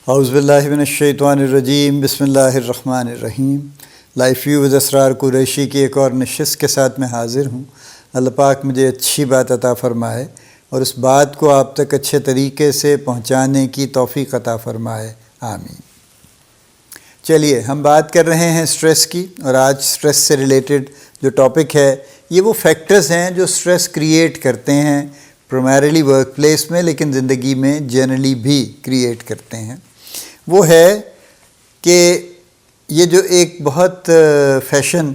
اعوذ باللہ من الشیطان الرجیم، بسم اللہ الرحمن الرحیم۔ لائف ویو ود اسرار قریشی کی ایک اور نشست کے ساتھ میں حاضر ہوں۔ اللہ پاک مجھے اچھی بات عطا فرمائے اور اس بات کو آپ تک اچھے طریقے سے پہنچانے کی توفیق عطا فرمائے، آمین۔ چلیے ہم بات کر رہے ہیں اسٹریس کی، اور آج اسٹریس سے ریلیٹڈ جو ٹاپک ہے یہ وہ فیکٹرز ہیں جو اسٹریس کریٹ کرتے ہیں، پرائمریلی ورک پلیس میں، لیکن زندگی میں جنرلی بھی کریٹ کرتے ہیں۔ وہ ہے کہ یہ جو ایک بہت فیشن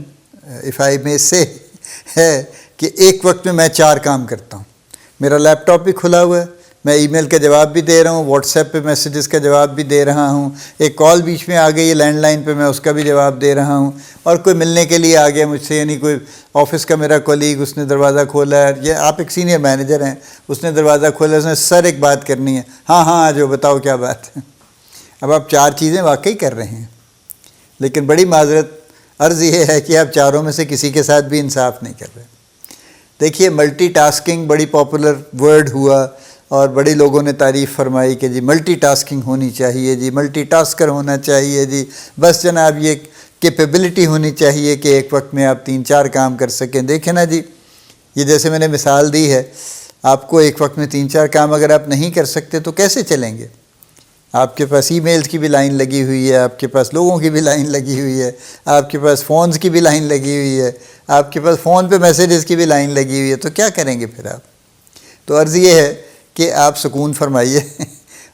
اف آئی میں سے ہے کہ ایک وقت میں 4 کام کرتا ہوں۔ میرا لیپ ٹاپ بھی کھلا ہوا ہے، میں ای میل کا جواب بھی دے رہا ہوں، واٹس ایپ پہ میسیجز کا جواب بھی دے رہا ہوں، ایک کال بیچ میں آ گئی ہے لینڈ لائن پہ، میں اس کا بھی جواب دے رہا ہوں، اور کوئی ملنے کے لیے آ گیا مجھ سے، یعنی کوئی آفس کا میرا کولیگ، اس نے دروازہ کھولا ہے، یا آپ ایک سینئر مینیجر ہیں، اس نے دروازہ کھولا، اس نے سر ایک بات کرنی ہے، ہاں آ جاؤ بتاؤ کیا بات ہے۔ اب آپ 4 چیزیں واقعی کر رہے ہیں، لیکن بڑی معذرت عرض یہ ہے کہ آپ چاروں میں سے کسی کے ساتھ بھی انصاف نہیں کر رہے۔ دیکھیے ملٹی ٹاسکنگ بڑی پاپولر ورڈ ہوا اور بڑے لوگوں نے تعریف فرمائی کہ جی ملٹی ٹاسکنگ ہونی چاہیے، جی ملٹی ٹاسکر ہونا چاہیے، جی بس جناب یہ کیپیبلٹی ہونی چاہیے کہ ایک وقت میں آپ 3-4 کام کر سکیں۔ دیکھیں نا جی، یہ جیسے میں نے مثال دی ہے، آپ کو ایک وقت میں 3-4 کام اگر آپ نہیں کر سکتے تو کیسے چلیں گے؟ آپ کے پاس ای میلز کی بھی لائن لگی ہوئی ہے، آپ کے پاس لوگوں کی بھی لائن لگی ہوئی ہے، آپ کے پاس فونز کی بھی لائن لگی ہوئی ہے، آپ کے پاس فون پہ میسیجز کی بھی لائن لگی ہوئی ہے، تو کیا کریں گے پھر آپ؟ تو عرض یہ ہے کہ آپ سکون فرمائیے۔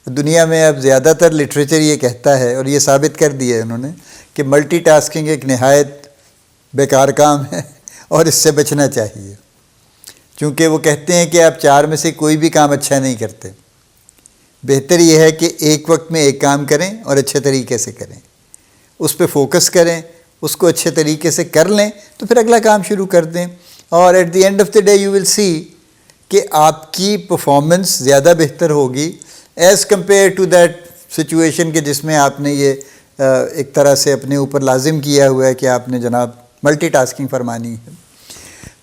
دنیا میں اب زیادہ تر لٹریچر یہ کہتا ہے، اور یہ ثابت کر دیا ہے انہوں نے، کہ ملٹی ٹاسکنگ ایک نہایت بیکار کام ہے اور اس سے بچنا چاہیے، چونکہ وہ کہتے ہیں کہ آپ 4 میں سے کوئی بھی کام اچھا نہیں کرتے۔ بہتر یہ ہے کہ ایک وقت میں ایک کام کریں اور اچھے طریقے سے کریں، اس پہ فوکس کریں، اس کو اچھے طریقے سے کر لیں تو پھر اگلا کام شروع کر دیں، اور at the end of the day you will see کہ آپ کی پرفارمنس زیادہ بہتر ہوگی as compared to that situation کہ جس میں آپ نے یہ ایک طرح سے اپنے اوپر لازم کیا ہوا ہے کہ آپ نے جناب ملٹی ٹاسکنگ فرمانی ہے۔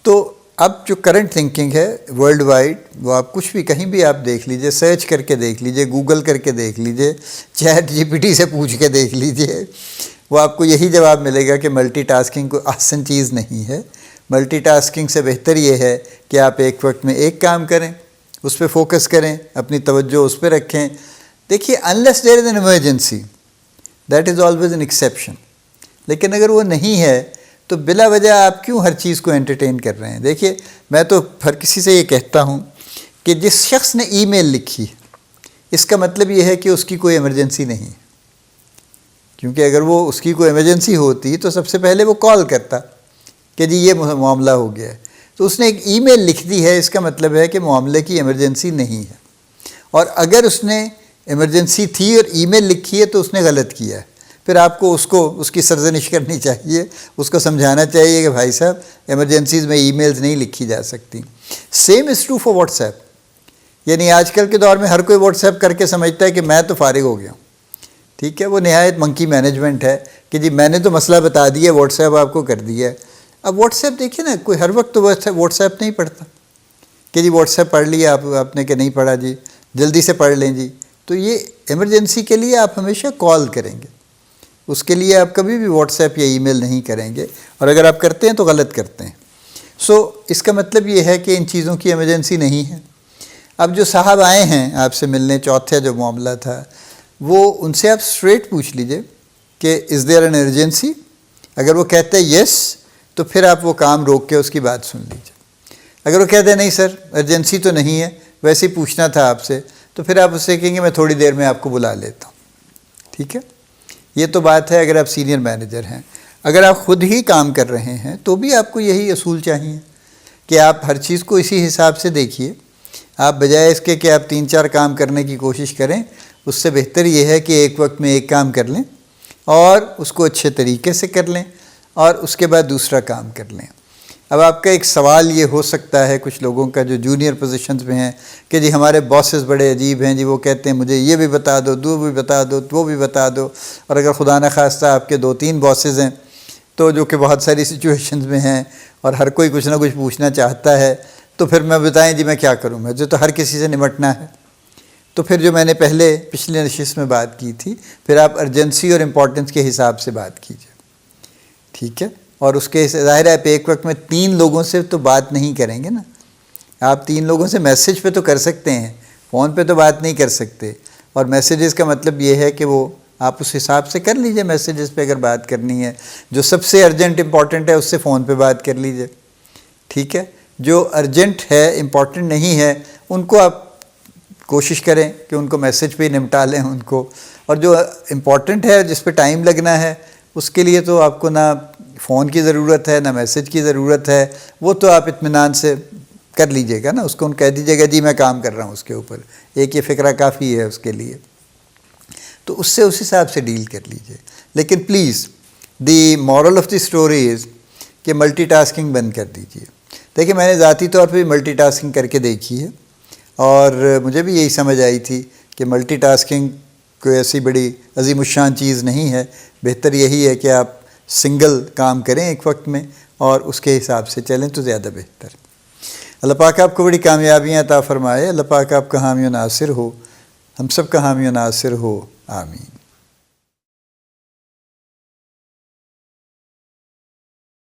تو اب جو کرنٹ تھنکنگ ہے ورلڈ وائڈ، وہ آپ کچھ بھی کہیں بھی آپ دیکھ لیجئے، سرچ کر کے دیکھ لیجئے، گوگل کر کے دیکھ لیجئے، چیٹ جی پی ٹی سے پوچھ کے دیکھ لیجئے، وہ آپ کو یہی جواب ملے گا کہ ملٹی ٹاسکنگ کوئی آسان چیز نہیں ہے۔ ملٹی ٹاسکنگ سے بہتر یہ ہے کہ آپ ایک وقت میں ایک کام کریں، اس پہ فوکس کریں، اپنی توجہ اس پہ رکھیں۔ دیکھیے unless there is an emergency, that is always an exception، لیکن اگر وہ نہیں ہے تو بلا وجہ آپ کیوں ہر چیز کو انٹرٹین کر رہے ہیں؟ دیکھیے میں تو ہر کسی سے یہ کہتا ہوں کہ جس شخص نے ای میل لکھی اس کا مطلب یہ ہے کہ اس کی کوئی ایمرجنسی نہیں ہے، کیونکہ اگر وہ اس کی کوئی ایمرجنسی ہوتی تو سب سے پہلے وہ کال کرتا کہ جی یہ معاملہ ہو گیا ہے۔ تو اس نے ایک ای میل لکھ دی ہے، اس کا مطلب ہے کہ معاملے کی ایمرجنسی نہیں ہے، اور اگر اس نے ایمرجنسی تھی اور ای میل لکھی ہے تو اس نے غلط کیا ہے۔ پھر آپ کو اس کی سرزنش کرنی چاہیے، اس کو سمجھانا چاہیے کہ بھائی صاحب ایمرجنسیز میں ای میلز نہیں لکھی جا سکتی۔ Same is true for what's app, یعنی آج کل کے دور میں ہر کوئی واٹس ایپ کر کے سمجھتا ہے کہ میں تو فارغ ہو گیا ہوں، ٹھیک ہے؟ وہ نہایت منکی مینجمنٹ ہے کہ جی میں نے تو مسئلہ بتا دیا، واٹس ایپ آپ کو کر دیا ہے۔ اب واٹس ایپ دیکھیے نا، کوئی ہر وقت تو واٹس ایپ نہیں پڑھتا کہ جی واٹس ایپ پڑھ لیا آپ نے کہ نہیں پڑھا، جی جلدی سے پڑھ لیں جی۔ تو یہ ایمرجنسی کے لیے آپ ہمیشہ کال کریں گے، اس کے لیے آپ کبھی بھی واٹس ایپ یا ای میل نہیں کریں گے، اور اگر آپ کرتے ہیں تو غلط کرتے ہیں۔ اس کا مطلب یہ ہے کہ ان چیزوں کی ایمرجنسی نہیں ہے۔ اب جو صاحب آئے ہیں آپ سے ملنے، چوتھا جو معاملہ تھا، وہ ان سے آپ اسٹریٹ پوچھ لیجئے کہ از دیئر این ایمرجنسی؟ اگر وہ کہتے ہیں یس تو پھر آپ وہ کام روک کے اس کی بات سن لیجئے۔ اگر وہ کہتے ہیں نہیں سر ایمرجنسی تو نہیں ہے، ویسے ہی پوچھنا تھا آپ سے، تو پھر آپ اس سے کہیں گے میں تھوڑی دیر میں آپ کو بلا لیتا ہوں، ٹھیک ہے؟ یہ تو بات ہے اگر آپ سینئر مینیجر ہیں۔ اگر آپ خود ہی کام کر رہے ہیں تو بھی آپ کو یہی اصول چاہیے کہ آپ ہر چیز کو اسی حساب سے دیکھیے۔ آپ بجائے اس کے کہ آپ 3-4 کام کرنے کی کوشش کریں، اس سے بہتر یہ ہے کہ ایک وقت میں ایک کام کر لیں اور اس کو اچھے طریقے سے کر لیں، اور اس کے بعد دوسرا کام کر لیں۔ اب آپ کا ایک سوال یہ ہو سکتا ہے کچھ لوگوں کا جو جونیئر پوزیشنز میں ہیں کہ جی ہمارے باسز بڑے عجیب ہیں، جی وہ کہتے ہیں مجھے یہ بھی بتا دو، وہ بھی بتا دو، وہ بھی بتا دو، اور اگر خدا نخواستہ آپ کے 2-3 باسز ہیں تو جو کہ بہت ساری سچویشنز میں ہیں اور ہر کوئی کچھ نہ کچھ پوچھنا چاہتا ہے، تو پھر میں بتائیں جی میں کیا کروں؟ مجھے تو ہر کسی سے نمٹنا ہے۔ تو پھر جو میں نے پچھلے نشست میں بات کی تھی، پھر آپ ارجنسی اور امپورٹنس کے حساب سے بات کیجیے، ٹھیک ہے؟ اور اس کے ظاہر ہے آپ ایک وقت میں 3 لوگوں سے تو بات نہیں کریں گے نا. آپ 3 لوگوں سے میسیج پہ تو کر سکتے ہیں، فون پہ تو بات نہیں کر سکتے. اور میسیجز کا مطلب یہ ہے کہ وہ آپ اس حساب سے کر لیجئے. میسیجز پہ اگر بات کرنی ہے، جو سب سے ارجنٹ امپورٹنٹ ہے اس سے فون پہ بات کر لیجئے، ٹھیک ہے؟ جو ارجنٹ ہے، امپورٹنٹ نہیں ہے، ان کو آپ کوشش کریں کہ ان کو میسیج پہ ہی نمٹا لیں ان کو. اور جو امپورٹنٹ ہے، جس پہ ٹائم لگنا ہے، اس کے لیے تو آپ کو نہ فون کی ضرورت ہے نہ میسیج کی ضرورت ہے. وہ تو آپ اطمینان سے کر لیجئے گا نا، اس کو ان کہہ دیجئے گا جی میں کام کر رہا ہوں اس کے اوپر، ایک یہ فکرہ کافی ہے اس کے لیے. تو اس حساب سے ڈیل کر لیجئے. لیکن please the moral of the story is کہ ملٹی ٹاسکنگ بند کر دیجئے. دیکھیں میں نے ذاتی طور پہ ملٹی ٹاسکنگ کر کے دیکھی ہے، اور مجھے بھی یہی سمجھ آئی تھی کہ ملٹی ٹاسکنگ کوئی ایسی بڑی عظیم الشان چیز نہیں ہے. بہتر یہی ہے کہ آپ سنگل کام کریں ایک وقت میں اور اس کے حساب سے چلیں تو زیادہ بہتر. اللہ پاک آپ کو بڑی کامیابیاں عطا فرمائے. اللہ پاک آپ کا حامی و ناصر ہو، ہم سب کا حامی و ناصر ہو. آمین.